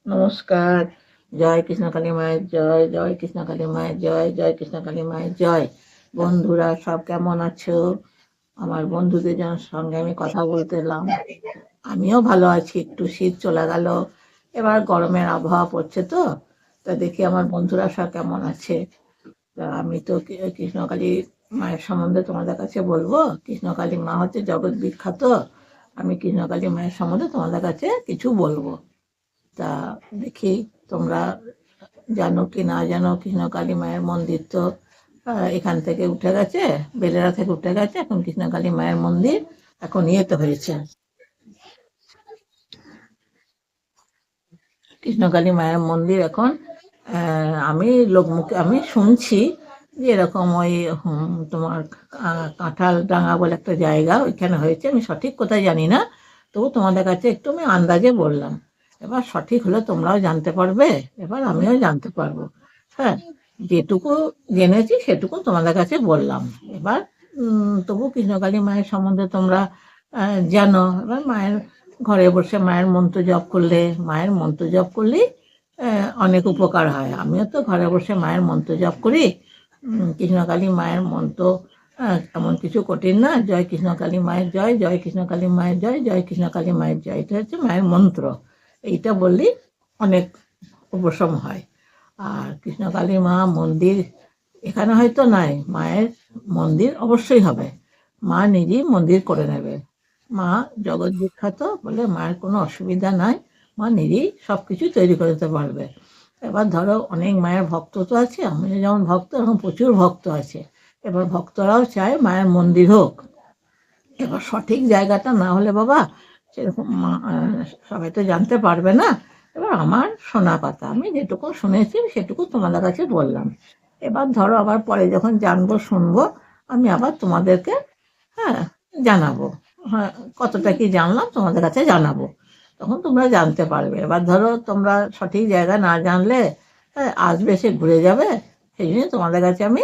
নমস্কার। জয় কৃষ্ণকালী মায়ের জয়, জয় কৃষ্ণকালী মায়ের জয়, জয় কৃষ্ণকালী মায়ের জয়। বন্ধুরা সব কেমন আছো? আমার বন্ধুদের সঙ্গে আমি কথা বলতে এলাম। আমিও ভালো আছি। একটু শীত চলে গেল, এবার গরমের আবহাওয়া পড়ছে তো, তা দেখি আমার বন্ধুরা সব কেমন আছে। তা আমি তো কৃষ্ণকালী মায়ের সম্বন্ধে তোমাদের কাছে বলবো। কৃষ্ণকালী মা হচ্ছে জগৎ বিখ্যাত। আমি কৃষ্ণকালী মায়ের সম্বন্ধে তোমাদের কাছে কিছু বলবো। তা দেখি তোমরা জানো কি না জানো। কৃষ্ণকালী মায়ের মন্দির তো এখান থেকে উঠে গেছে, বেলেরা থেকে উঠে গেছে। এখন কৃষ্ণকালী মায়ের মন্দির এখন ইয়েতে হয়েছে। কৃষ্ণকালী মায়ের মন্দির এখন আমি লোকমুখে আমি শুনছি যে এরকম ওই তোমার কাঁঠাল ডাঙা বলে একটা জায়গা, ওইখানে হয়েছে। আমি সঠিক কোথায় জানি না, তবু তোমাদের কাছে একটু আমি আন্দাজে বললাম। এবার সঠিক হলে তোমরাও জানতে পারবে, এবার আমিও জানতে পারবো। হ্যাঁ, যেটুকু জেনেছি সেটুকু তোমাদের কাছে বললাম। এবার তবু কৃষ্ণকালী মায়ের সম্বন্ধে তোমরা জানো। এবার মায়ের ঘরে বসে মায়ের মন্ত্র জপ করলে, মায়ের মন্ত্র জপ করলেই অনেক উপকার হয়। আমিও তো ঘরে বসে মায়ের মন্ত্র জপ করি। কৃষ্ণকালী মায়ের মন্ত্র এমন কিছু কঠিন না। জয় কৃষ্ণকালী মায়ের জয়, জয় কৃষ্ণকালী মায়ের জয়, জয় কৃষ্ণকালী মায়ের জয়, এটা হচ্ছে মায়ের মন্ত্র। এইটা বললেই অনেক উপশম হয়। আর কৃষ্ণকালী মা মন্দির এখানে হয়তো নাই, মায়ের মন্দির অবশ্যই হবে। মা নিজেই মন্দির করে নেবে। মা জগৎ বিখ্যাত বলে মায়ের কোনো অসুবিধা নাই। মা নিজেই সব কিছু তৈরি করে দিতে পারবে। এবার ধরো অনেক মায়ের ভক্ত তো আছে, আমি যেমন ভক্ত, এরকম প্রচুর ভক্ত আছে। এবার ভক্তরাও চায় মায়ের মন্দির হোক। এবার সঠিক জায়গাটা না হলে বাবা সেরকম সবাই তো জানতে পারবে না। এবার আমার শোনা কথা, আমি যেটুকু শুনেছি সেটুকু তোমাদের কাছে বললাম। এবার ধরো আবার পরে যখন জানবো শুনবো, আমি আবার তোমাদেরকে হ্যাঁ জানাবো। হ্যাঁ, কতটা কি জানলাম তোমাদের কাছে জানাবো, তখন তোমরা জানতে পারবে। এবার ধরো তোমরা সঠিক জায়গা না জানলে আসবে, সে ঘুরে যাবে। সেই জন্য তোমাদের কাছে আমি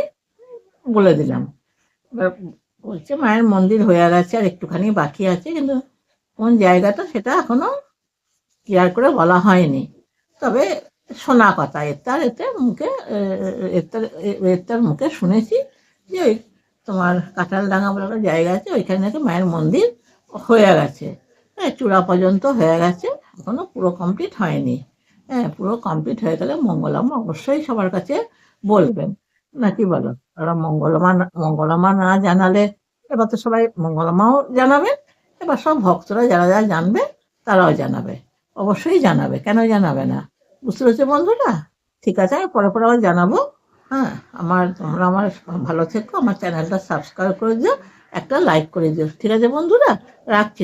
বলে দিলাম। এবার বলছে মায়ের মন্দির হয়ে গেছে, আর একটুখানি বাকি আছে, কিন্তু কোন জায়গাটা সেটা এখনো ক্লিয়ার করে বলা হয়নি। তবে শোনা কথা, এতে মুখে এর মুখে শুনেছি যে ওই তোমার কাঁঠালডাঙ্গা বলে একটা জায়গা আছে, ওইখানে নাকি মায়ের মন্দির হয়ে গেছে। হ্যাঁ, চূড়া পর্যন্ত হয়ে গেছে, এখনো পুরো কমপ্লিট হয়নি। হ্যাঁ, পুরো কমপ্লিট হয়ে গেলে মঙ্গলামা অবশ্যই সবার কাছে বলবেন, নাকি বলো? ওরা মঙ্গলামা না জানালে এবার তো সবাই মঙ্গলামাও জানাবেন। এবার সব ভক্তরা যারা যারা জানবে তারাও জানাবে, অবশ্যই জানাবে, কেন জানাবে না? বুঝতে পেরেছো বন্ধুরা? ঠিক আছে, আমি পরে পরে আবার জানাবো। হ্যাঁ, তোমরা আমার ভালো থেকো, আমার চ্যানেলটা সাবস্ক্রাইব করে দিও, একটা লাইক করে দিও। ঠিক আছে বন্ধুরা, রাখছি।